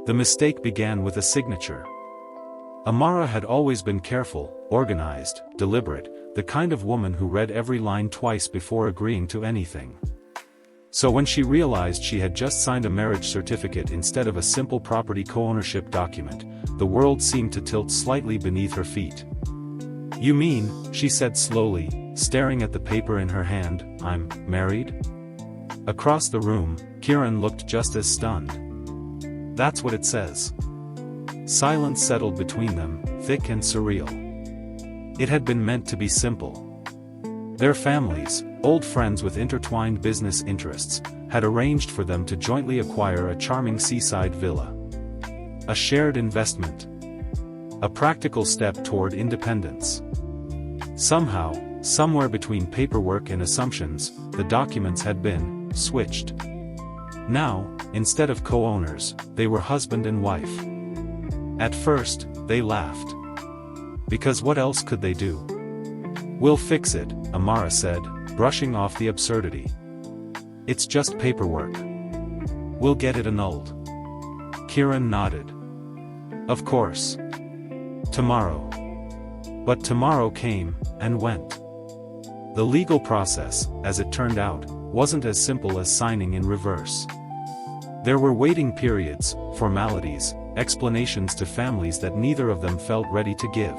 The mistake began with a signature. Amara had always been careful, organized, deliberate, the kind of woman who read every line twice before agreeing to anything. So when she realized she had just signed a marriage certificate instead of a simple property co-ownership document, the world seemed to tilt slightly beneath her feet. "You mean," she said slowly, staring at the paper in her hand, "I'm married?" Across the room, Kiran looked just as stunned. "That's what it says." Silence settled between them, thick and surreal. It had been meant to be simple. Their families, old friends with intertwined business interests, had arranged for them to jointly acquire a charming seaside villa. A shared investment. A practical step toward independence. Somehow, somewhere between paperwork and assumptions, the documents had been switched. Now, instead of co-owners, they were husband and wife. At first, they laughed. Because what else could they do? "We'll fix it," Amara said, brushing off the absurdity. "It's just paperwork. We'll get it annulled." Kiran nodded. "Of course. Tomorrow." But tomorrow came, and went. The legal process, as it turned out, wasn't as simple as signing in reverse. There were waiting periods, formalities, explanations to families that neither of them felt ready to give.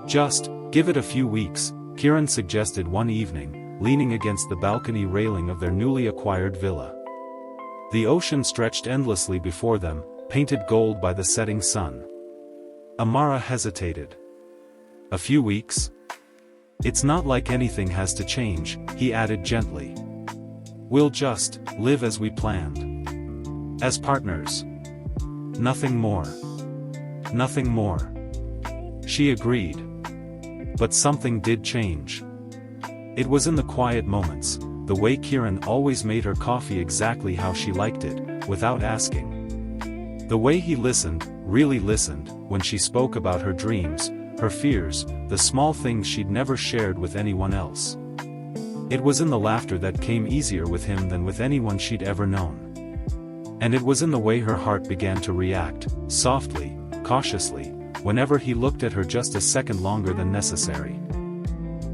"Just give it a few weeks," Kiran suggested one evening, leaning against the balcony railing of their newly acquired villa. The ocean stretched endlessly before them, painted gold by the setting sun. Amara hesitated. "A few weeks? It's not like anything has to change," he added gently. "We'll just live as we planned. As partners. Nothing more. Nothing more." She agreed. But something did change. It was in the quiet moments, the way Kiran always made her coffee exactly how she liked it, without asking. The way he listened, really listened, when she spoke about her dreams, her fears, the small things she'd never shared with anyone else. It was in the laughter that came easier with him than with anyone she'd ever known. And it was in the way her heart began to react, softly, cautiously, whenever he looked at her just a second longer than necessary.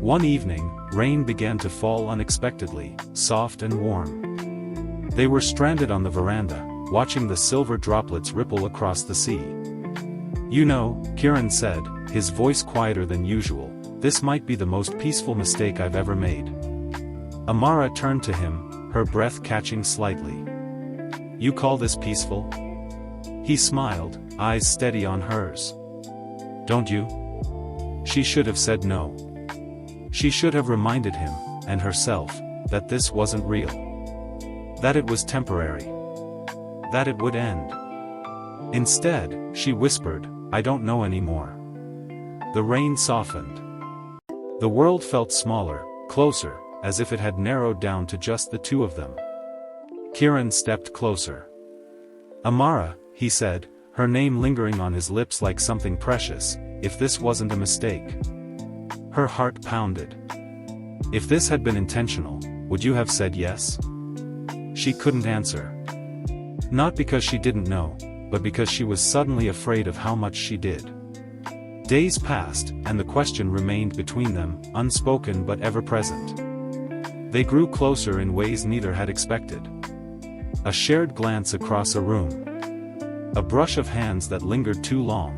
One evening, rain began to fall unexpectedly, soft and warm. They were stranded on the veranda, watching the silver droplets ripple across the sea. "You know," Kiran said, his voice quieter than usual, "this might be the most peaceful mistake I've ever made." Amara turned to him, her breath catching slightly. "You call this peaceful?" He smiled, eyes steady on hers. "Don't you?" She should have said no. She should have reminded him, and herself, that this wasn't real. That it was temporary. That it would end. Instead, she whispered, "I don't know anymore." The rain softened. The world felt smaller, closer, as if it had narrowed down to just the two of them. Kiran stepped closer. "Amara," he said, her name lingering on his lips like something precious, "if this wasn't a mistake." Her heart pounded. If this had been intentional, would you have said yes? She couldn't answer. Not because she didn't know, but because she was suddenly afraid of how much she did. Days passed, and the question remained between them, unspoken but ever-present. They grew closer in ways neither had expected. A shared glance across a room. A brush of hands that lingered too long.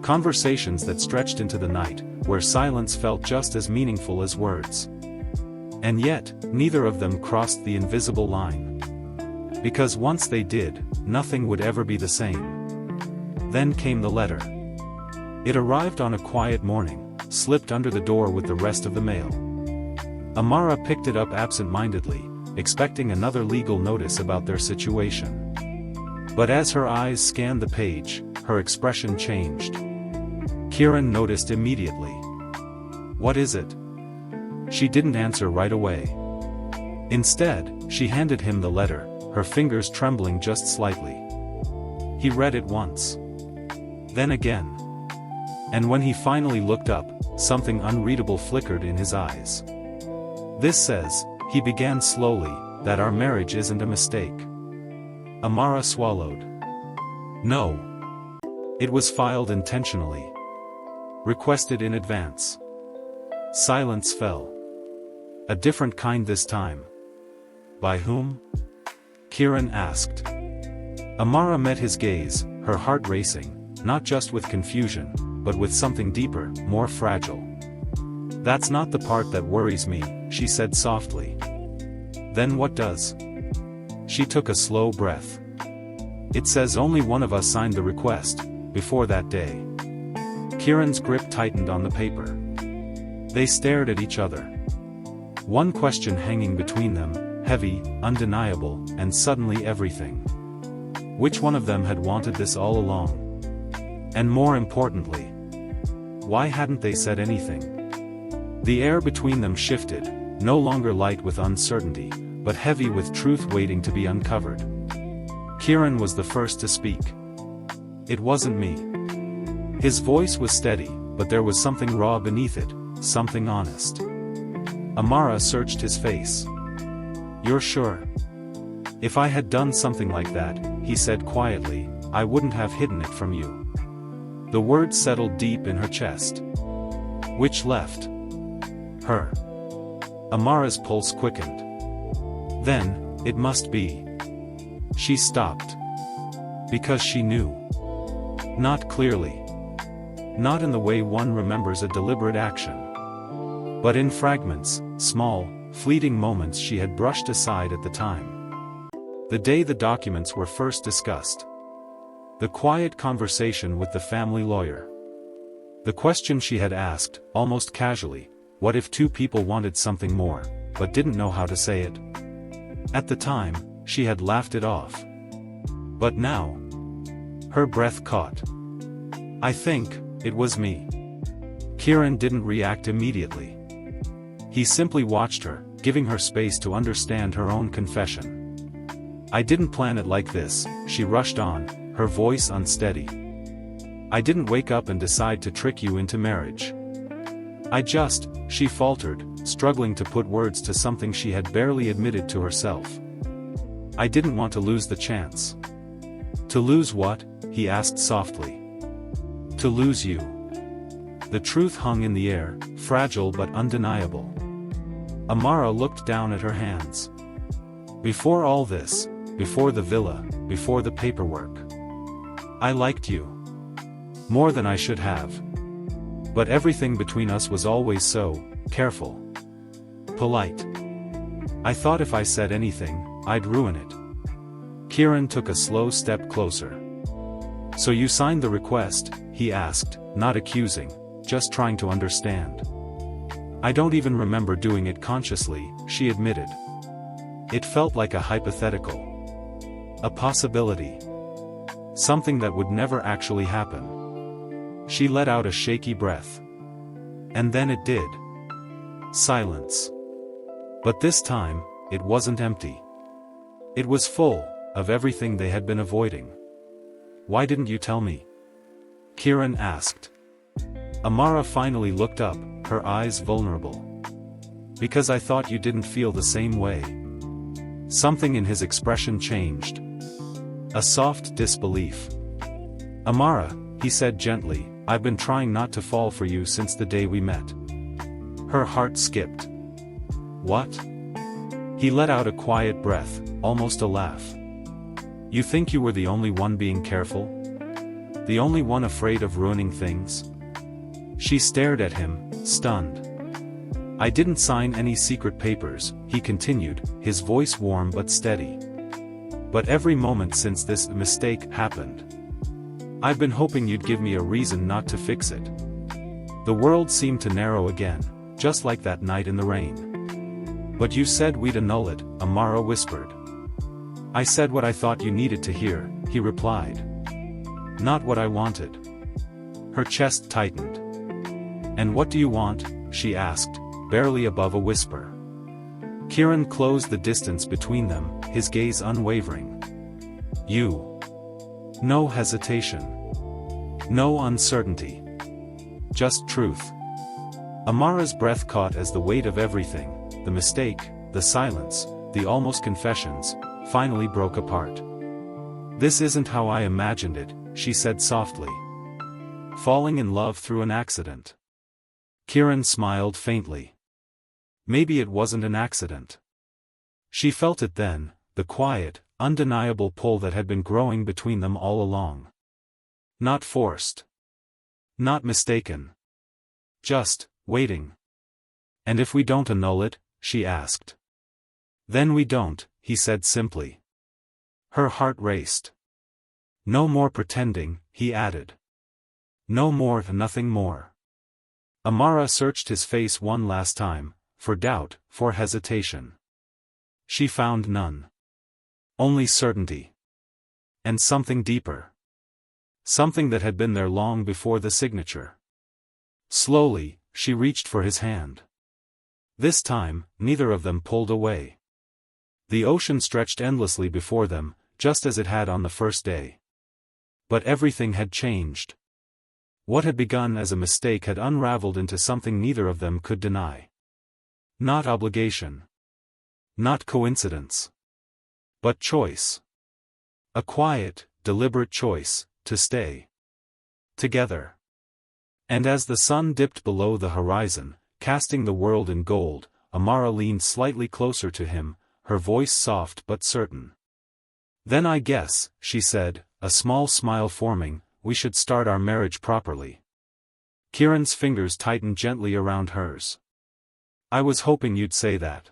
Conversations that stretched into the night, where silence felt just as meaningful as words. And yet, neither of them crossed the invisible line. Because once they did, nothing would ever be the same. Then came the letter. It arrived on a quiet morning, slipped under the door with the rest of the mail. Amara picked it up absent-mindedly, expecting another legal notice about their situation. But as her eyes scanned the page, her expression changed. Kiran noticed immediately. "What is it?" She didn't answer right away. Instead, she handed him the letter, her fingers trembling just slightly. He read it once. Then again. And when he finally looked up, something unreadable flickered in his eyes. "This says," he began slowly, "that our marriage isn't a mistake." Amara swallowed. No. It was filed intentionally. Requested in advance. Silence fell. A different kind this time. By whom? Kiran asked. Amara met his gaze, her heart racing, not just with confusion, but with something deeper, more fragile. That's not the part that worries me, she said softly. Then what does? She took a slow breath. It says only one of us signed the request, before that day. Kiran's grip tightened on the paper. They stared at each other. One question hanging between them, heavy, undeniable, and suddenly everything. Which one of them had wanted this all along? And more importantly, why hadn't they said anything? The air between them shifted, no longer light with uncertainty, but heavy with truth waiting to be uncovered. Kiran was the first to speak. It wasn't me. His voice was steady, but there was something raw beneath it, something honest. Amara searched his face. You're sure? If I had done something like that, he said quietly, I wouldn't have hidden it from you. The words settled deep in her chest. Which left? Her. Amara's pulse quickened. Then, it must be. She stopped. Because she knew. Not clearly. Not in the way one remembers a deliberate action. But in fragments, small, fleeting moments she had brushed aside at the time. The day the documents were first discussed. The quiet conversation with the family lawyer. The question she had asked, almost casually, what if two people wanted something more, but didn't know how to say it? At the time, she had laughed it off. But now, her breath caught. I think, it was me. Kiran didn't react immediately. He simply watched her, giving her space to understand her own confession. I didn't plan it like this, she rushed on, her voice unsteady. I didn't wake up and decide to trick you into marriage. She faltered, struggling to put words to something she had barely admitted to herself. I didn't want to lose the chance. To lose what? He asked softly. To lose you. The truth hung in the air, fragile but undeniable. Amara looked down at her hands. Before all this, before the villa, before the paperwork. I liked you. More than I should have. But everything between us was always so, careful. Polite. I thought if I said anything, I'd ruin it. Kiran took a slow step closer. So you signed the request, he asked, not accusing, just trying to understand. I don't even remember doing it consciously, she admitted. It felt like a hypothetical. A possibility. Something that would never actually happen. She let out a shaky breath. And then it did. Silence. But this time, it wasn't empty. It was full, of everything they had been avoiding. Why didn't you tell me? Kiran asked. Amara finally looked up, her eyes vulnerable. Because I thought you didn't feel the same way. Something in his expression changed. A soft disbelief. Amara, he said gently, I've been trying not to fall for you since the day we met. Her heart skipped. What? He let out a quiet breath, almost a laugh. You think you were the only one being careful? The only one afraid of ruining things? She stared at him, stunned. I didn't sign any secret papers, he continued, his voice warm but steady. But every moment since this mistake happened. I've been hoping you'd give me a reason not to fix it. The world seemed to narrow again, just like that night in the rain. But you said we'd annul it, Amara whispered. I said what I thought you needed to hear, he replied. Not what I wanted. Her chest tightened. And what do you want? She asked, barely above a whisper. Kiran closed the distance between them, his gaze unwavering. You. No hesitation. No uncertainty. Just truth. Amara's breath caught as the weight of everything, the mistake, the silence, the almost confessions, finally broke apart. This isn't how I imagined it, she said softly. Falling in love through an accident. Kiran smiled faintly. Maybe it wasn't an accident. She felt it then, the quiet, undeniable pull that had been growing between them all along. Not forced. Not mistaken. Just, waiting. And if we don't annul it, she asked. Then we don't, he said simply. Her heart raced. No more pretending, he added. No more, nothing more. Amara searched his face one last time, for doubt, for hesitation. She found none. Only certainty. And something deeper. Something that had been there long before the signature. Slowly, she reached for his hand. This time, neither of them pulled away. The ocean stretched endlessly before them, just as it had on the first day. But everything had changed. What had begun as a mistake had unraveled into something neither of them could deny. Not obligation. Not coincidence. But choice. A quiet, deliberate choice, to stay together. And as the sun dipped below the horizon, casting the world in gold, Amara leaned slightly closer to him, her voice soft but certain. Then I guess, she said, a small smile forming, we should start our marriage properly. Kiran's fingers tightened gently around hers. I was hoping you'd say that.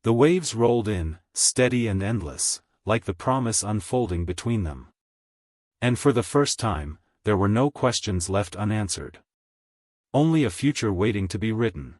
The waves rolled in, steady and endless, like the promise unfolding between them. And for the first time, there were no questions left unanswered. Only a future waiting to be written.